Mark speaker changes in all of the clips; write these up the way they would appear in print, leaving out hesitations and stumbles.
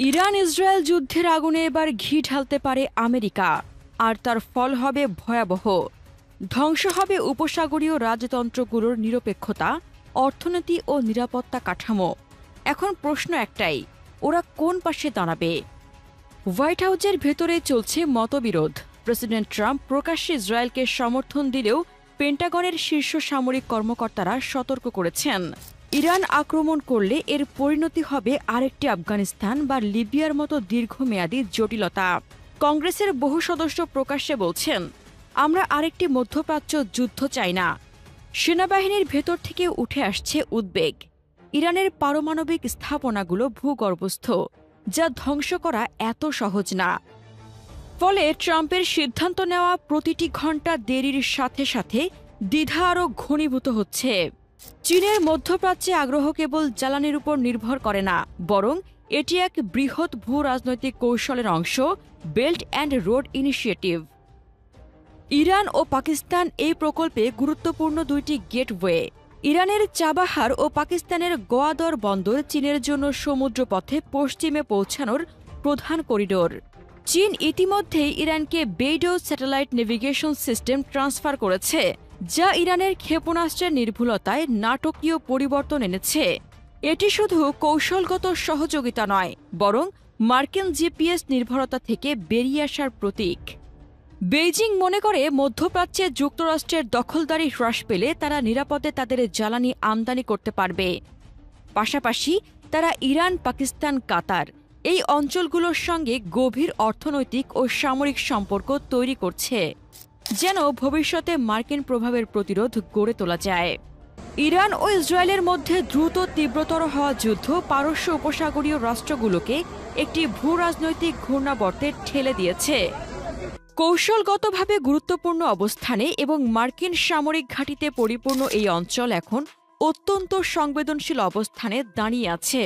Speaker 1: Iran Israel যুদ্ধের আগুনে এবার ঘি ঢালতে পারে আমেরিকা, আর তার ফল হবে ভয়াবহ। ধ্বংস হবে উপসাগরীয় রাজতন্ত্রগুলোর নিরপেক্ষতা, অর্থনীতি ও নিরাপত্তা কাঠামো। এখন প্রশ্ন একটাই, ওরা কোন পাশে দাঁড়াবে? হোয়াইট হাউসের ভেতরে চলছে মতবিরোধ। প্রেসিডেন্ট ট্রাম্প প্রকাশ্যে ইসরায়েলকে সমর্থন দিলেও পেন্টাগনের শীর্ষ সামরিক কর্মকর্তারা সতর্ক করেছেন, ইরান আক্রমণ করলে এর পরিণতি হবে আরেকটি আফগানিস্তান বা লিবিয়ার মতো দীর্ঘমেয়াদী জটিলতা। কংগ্রেসের বহু সদস্য প্রকাশ্যে বলছেন, আমরা আরেকটি মধ্যপ্রাচ্য যুদ্ধ চাই না। সেনাবাহিনীর ভেতর থেকে উঠে আসছে উদ্বেগ, ইরানের পারমাণবিক স্থাপনাগুলো ভূগর্ভস্থ, যা ধ্বংস করা এত সহজ না। ফলে ট্রাম্পের সিদ্ধান্ত নেওয়া প্রতিটি ঘণ্টা দেরির সাথে সাথে দ্বিধা আরও ঘনীভূত হচ্ছে। চীনের মধ্যপ্রাচ্যে আগ্রহ কেবল জ্বালানির উপর নির্ভর করে না, বরং এটি এক বৃহৎ ভূ রাজনৈতিক কৌশলের অংশ, belt and road initiative. Iran ও পাকিস্তান এই প্রকল্পে গুরুত্বপূর্ণ দুইটি গেটওয়ে। ইরানের চাবাহার ও পাকিস্তানের গোয়াদর বন্দর চীনের জন্য সমুদ্রপথে পশ্চিমে পৌঁছানোর প্রধান করিডোর। চীন ইতিমধ্যেই ইরানকে বেইডো স্যাটেলাইট নেভিগেশন সিস্টেম ট্রান্সফার করেছে, যা ইরানের ক্ষেপণাস্ত্রের নির্ভুলতায় নাটকীয় পরিবর্তন এনেছে। এটি শুধু কৌশলগত সহযোগিতা নয়, বরং মার্কিন জিপিএস নির্ভরতা থেকে বেরিয়ে আসার প্রতীক। বেইজিং মনে করে মধ্যপ্রাচ্যে যুক্তরাষ্ট্রের দখলদারি হ্রাস পেলে তারা নিরাপদে তাদের জ্বালানি আমদানি করতে পারবে। পাশাপাশি তারা ইরান, পাকিস্তান, কাতার এই অঞ্চলগুলোর সঙ্গে গভীর অর্থনৈতিক ও সামরিক সম্পর্ক তৈরি করছে, যেন ভবিষ্যতে মার্কিন প্রভাবের প্রতিরোধ গড়ে তোলা যায়। ইরান ও ইসরায়েলের মধ্যে দ্রুত তীব্রতর হওয়া যুদ্ধ পারস্য উপসাগরীয় রাষ্ট্রগুলোকে একটি ভূ রাজনৈতিক ঘূর্ণাবর্তে ঠেলে দিয়েছে। কৌশলগতভাবে গুরুত্বপূর্ণ অবস্থানে এবং মার্কিন সামরিক ঘাঁটিতে পরিপূর্ণ এই অঞ্চল এখন অত্যন্ত সংবেদনশীল অবস্থানে দাঁড়িয়ে আছে।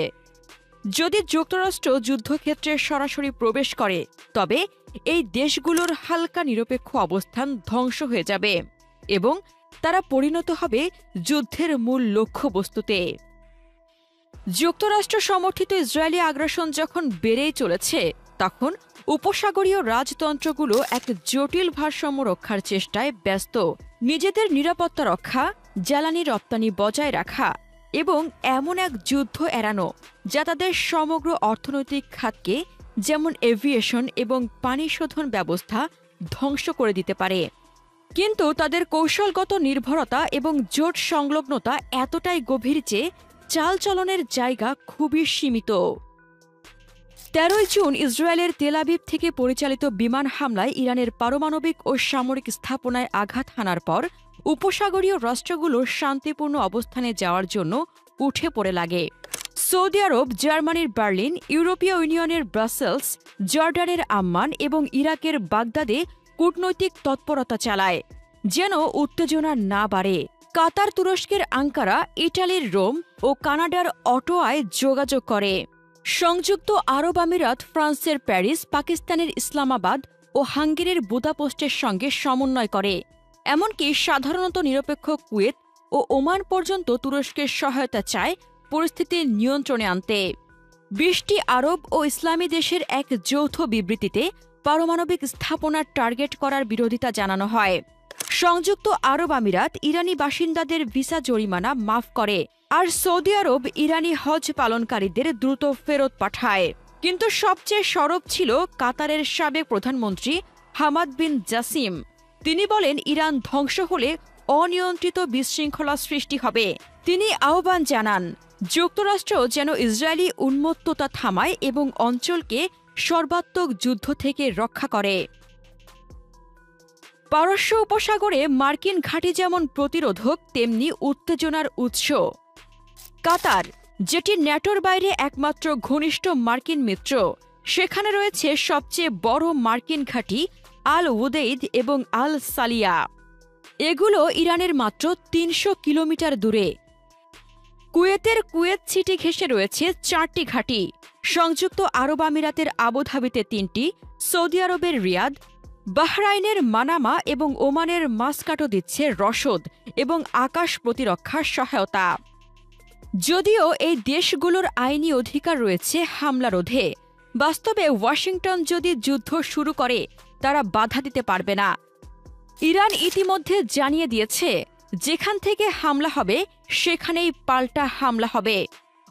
Speaker 1: যদি যুক্তরাষ্ট্র যুদ্ধক্ষেত্রে সরাসরি প্রবেশ করে, তবে এই দেশগুলোর হালকা নিরপেক্ষ অবস্থান ধ্বংস হয়ে যাবে এবং তারা পরিণত হবে যুদ্ধের মূল লক্ষ্যবস্তুতে। যুক্তরাষ্ট্র সমর্থিত ইসরায়েলি আগ্রাসন যখন বেড়েই চলেছে, তখন উপসাগরীয় রাজতন্ত্রগুলো এক জটিল ভারসাম্য রক্ষার চেষ্টায় ব্যস্ত। নিজেদের নিরাপত্তা রক্ষা, জ্বালানি রপ্তানি বজায় রাখা এবং এমন এক যুদ্ধ এড়ানো যা তাদের সমগ্র অর্থনৈতিক খাতকে, যেমন এভিয়েশন এবং পানি শোধন ব্যবস্থা, ধ্বংস করে দিতে পারে। কিন্তু তাদের কৌশলগত নির্ভরতা এবং জোট সংলগ্নতা এতটাই গভীর যে চালচলনের জায়গা খুবই সীমিত। 13 জুন ইসরায়েলের তেল আবিব থেকে পরিচালিত বিমান হামলায় ইরানের পারমাণবিক ও সামরিক স্থাপনায় আঘাত হানার পর উপসাগরীয় রাষ্ট্রগুলো শান্তিপূর্ণ অবস্থানে যাওয়ার জন্য উঠে পড়ে লাগে। সৌদি আরব, জার্মানির বার্লিন, ইউরোপীয় ইউনিয়নের ব্রাসেলস, জর্ডানের আম্মান এবং ইরাকের বাগদাদে কূটনৈতিক তৎপরতা চালায়, যেন উত্তেজনা না বাড়ে। কাতার তুরস্কের আঙ্কারা, ইটালির রোম ও কানাডার অটোয়ায় যোগাযোগ করে। সংযুক্ত আরব আমিরাত ফ্রান্সের প্যারিস, পাকিস্তানের ইসলামাবাদ ও হাঙ্গেরির বুদাপেস্টের সঙ্গে সমন্বয় করে। এমনকি সাধারণত নিরপেক্ষ কুয়েত ও ওমান পর্যন্ত তুরস্কের সহায়তা চায় পরিস্থিতি নিয়ন্ত্রণে আনতে। 20টি আরব ও ইসলামী দেশের এক যৌথ বিবৃতিতে পারমাণবিক স্থাপনার টার্গেট করার বিরোধিতা জানানো হয়। সংযুক্ত আরব আমিরাত ইরানি বাসিন্দাদের ভিসা জরিমানা মাফ করে, আর সৌদি আরব ইরানি হজ পালনকারীদের দ্রুত ফেরত পাঠায়। কিন্তু সবচেয়ে সরব ছিল কাতারের সাবেক প্রধানমন্ত্রী হামাদ বিন জাসিম। তিনি বলেন, ইরান ধ্বংস হলে অনিয়ন্ত্রিত বিশৃঙ্খলা সৃষ্টি হবে। তিনি আহ্বান জানান, যুক্তরাষ্ট্র যেন ইসরায়েলি উন্মত্ততা থামায় এবং অঞ্চলকে সর্বাত্মক যুদ্ধ থেকে রক্ষা করে। পারস্য উপসাগরে মার্কিন ঘাঁটি যেমন প্রতিরোধক, তেমনি উত্তেজনার উৎস। কাতার, যেটি ন্যাটোর বাইরে একমাত্র ঘনিষ্ঠ মার্কিন মিত্র, সেখানে রয়েছে সবচেয়ে বড় মার্কিন ঘাঁটি আল উদেইদ এবং আল সালিয়া। এগুলো ইরানের মাত্র 300 কিলোমিটার দূরে। কুয়েতের কুয়েত সিটি ঘেঁষে রয়েছে 4টি ঘাঁটি। সংযুক্ত আরব আমিরাতের আবুধাবিতে 3টি, সৌদি আরবের রিয়াদ, বাহরাইনের মানামা এবং ওমানের মাস্কাটও দিচ্ছে রসদ এবং আকাশ প্রতিরক্ষার সহায়তা। যদিও এই দেশগুলোর আইনি অধিকার রয়েছে হামলা রোধে, বাস্তবে ওয়াশিংটন যদি যুদ্ধ শুরু করে তারা বাধা দিতে পারবে না। ইরান ইতিমধ্যে জানিয়ে দিয়েছে যেখান থেকে হামলা হবে সেখানেই পাল্টা হামলা হবে।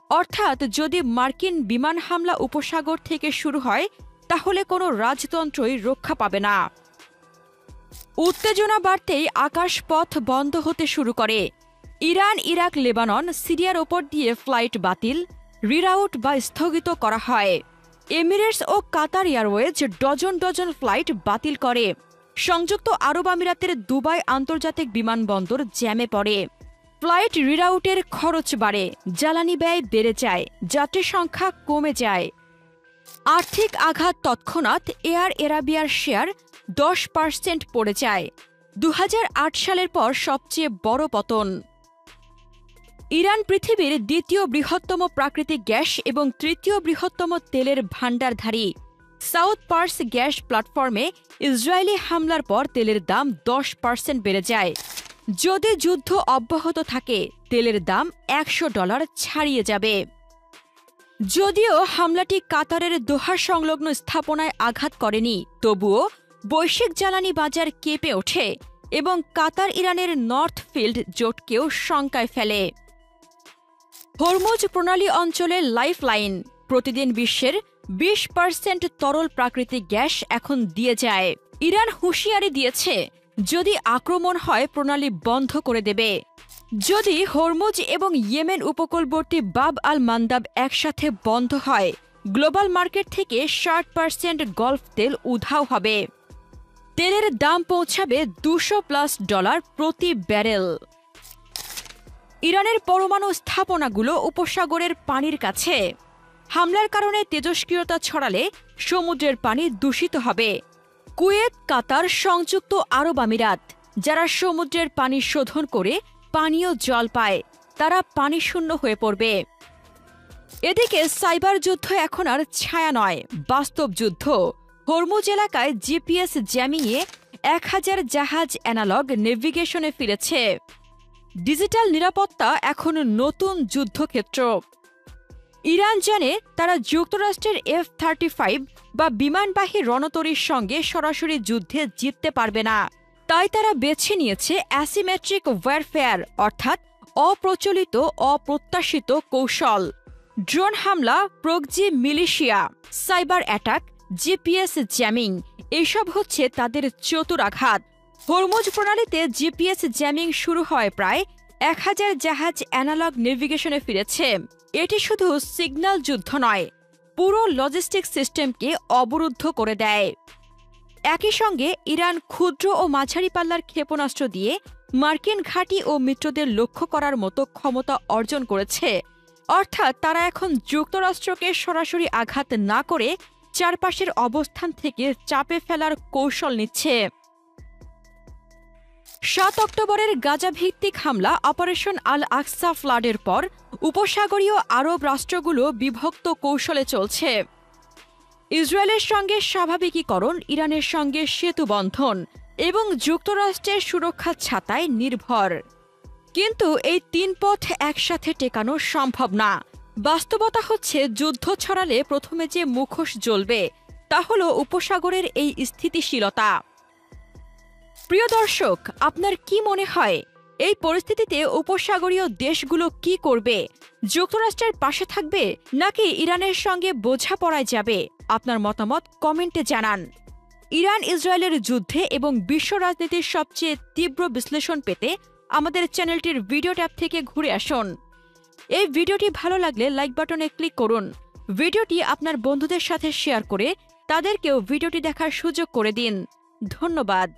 Speaker 1: অর্থাৎ যদি মার্কিন বিমান হামলা উপসাগর থেকে শুরু হয় তাহলে কোনো রাজতন্ত্রই রক্ষা পাবে না। উত্তেজনা বাড়তেই আকাশপথ বন্ধ হতে শুরু করে। ইরান, ইরাক, লেবানন, সিরিয়ার ওপর দিয়ে ফ্লাইট বাতিল, রিরাউট বা স্থগিত করা হয়। এমিরেটস ও Qatar Airways dozen dozen flight বাতিল করে। সংযুক্ত আরব আমিরাতের দুবাই আন্তর্জাতিক বিমানবন্দর জ্যামে পড়ে। ফ্লাইট রিরাউটের খরচ বাড়ে, জ্বালানি ব্যয় বেড়ে যায়, যাত্রী সংখ্যা কমে যায়। আর্থিক আঘাত তৎক্ষণাৎ এয়ার এরাবিয়ার শেয়ার 10% পড়ে যায়। 2008 সালের পর সবচেয়ে বড় পতন। ইরান পৃথিবীর দ্বিতীয় বৃহত্তম প্রাকৃতিক গ্যাস এবং তৃতীয় বৃহত্তম তেলের ভাণ্ডারধারী। সাউথ পার্স গ্যাস প্ল্যাটফর্মে ইসরায়েলি হামলার পর তেলের দাম 10% বেড়ে যায়। যদি যুদ্ধ অব্যাহত থাকে তেলের দাম $100 ছাড়িয়ে যাবে। যদিও হামলাটি কাতারের দোহা সংলগ্ন স্থাপনায় আঘাত করেনি, তবুও বৈশ্বিক জ্বালানি বাজার কেঁপে ওঠে এবং কাতার ইরানের নর্থ ফিল্ড জোটকেও শঙ্কায় ফেলে। হরমুজ প্রণালী অঞ্চলের লাইফলাইন, প্রতিদিন বিশ্বের 20% তরল প্রাকৃতিক গ্যাস এখন দিয়ে যায়। ইরান হুঁশিয়ারি দিয়েছে যদি আক্রমণ হয় প্রণালী বন্ধ করে দেবে। যদি হরমুজ এবং ইয়েমেন উপকূলবর্তী বাব আল মান্দাব একসাথে বন্ধ হয় গ্লোবাল মার্কেট থেকে 60% গলফ তেল উধাও হবে। তেলের দাম পৌঁছাবে $200+ প্রতি ব্যারেল। ইরানের পরমাণু স্থাপনাগুলো উপসাগরের পানির কাছে। হামলার কারণে তেজস্ক্রিয়তা ছড়ালে সমুদ্রের পানি দূষিত হবে। কুয়েত, কাতার, সংযুক্ত আরব আমিরাত যারা সমুদ্রের পানি শোধন করে পানীয় জল পায় তারা পানিশূন্য হয়ে পড়বে। এদিকে সাইবার যুদ্ধ এখন আর ছায়া নয়, বাস্তব যুদ্ধ। হরমুজ এলাকায় জিপিএস জ্যামিংয়ে 1000 জাহাজ অ্যানালগ নেভিগেশনে ফিরেছে। ডিজিটাল নিরাপত্তা এখন নতুন যুদ্ধক্ষেত্র। ইরান জানে তারা যুক্তরাষ্ট্রের F-35 বা বিমানবাহী রণতরীর সঙ্গে সরাসরি যুদ্ধে জিততে পারবে না। তাই তারা বেছে নিয়েছে অ্যাসিমেট্রিক ওয়ারফেয়ার, অর্থাৎ অপ্রচলিত, অপ্রত্যাশিত কৌশল। ড্রোন হামলা, proxy militia, cyber attack, GPS jamming এসব হচ্ছে তাদের চতুরাঘাত। হরমুজ প্রণালীতে জিপিএস জ্যামিং শুরু হয় প্রায় 1000 জাহাজ অ্যানালগ নেভিগেশনে ফিরেছে। এটি শুধু সিগন্যাল যুদ্ধ নয়, পুরো লজিস্টিক সিস্টেমকে অবরুদ্ধ করে দেয়। একই সঙ্গে ইরান ক্ষুদ্র ও মাঝারি পাল্লার ক্ষেপণাস্ত্র দিয়ে মার্কিন ঘাঁটি ও মিত্রদের লক্ষ্য করার মতো ক্ষমতা অর্জন করেছে। অর্থাৎ তারা এখন যুক্তরাষ্ট্রকে সরাসরি আঘাত না করে চারপাশের অবস্থান থেকে চাপে ফেলার কৌশল নিচ্ছে। 7 অক্টোবরের গাজাভিত্তিক হামলা অপারেশন আল আকসা ফ্লাডের পর উপসাগরীয় আরব রাষ্ট্রগুলো বিভক্ত কৌশলে চলছে। ইসরায়েলের সঙ্গে স্বাভাবিকীকরণ, ইরানের সঙ্গে সেতুবন্ধন এবং যুক্তরাষ্ট্রের সুরক্ষা ছাতায় নির্ভর। কিন্তু এই 3 পথ একসাথে টেকানো সম্ভব না। বাস্তবতা হচ্ছে যুদ্ধ ছড়ালে প্রথমে যে মুখোশ জ্বলবে তা হল উপসাগরের এই স্থিতিশীলতা। প্রিয় দর্শক, আপনার কি মনে হয় এই পরিস্থিতিতে উপসাগরীয় দেশগুলো কি করবে? যুক্তরাষ্ট্রের পাশে থাকবে নাকি ইরানের সঙ্গে বোঝাপড়ায় যাবে? আপনার মতামত কমেন্টে জানান। ইরান ইসরায়েলের যুদ্ধে এবং বিশ্ব রাজনীতির সবচেয়ে তীব্র বিশ্লেষণ পেতে আমাদের চ্যানেলটির ভিডিও ট্যাব থেকে ঘুরে আসুন। এই ভিডিওটি ভালো লাগলে লাইক বাটনে ক্লিক করুন। ভিডিওটি আপনার বন্ধুদের সাথে শেয়ার করে তাদেরকেও ভিডিওটি দেখার সুযোগ করে দিন। ধন্যবাদ।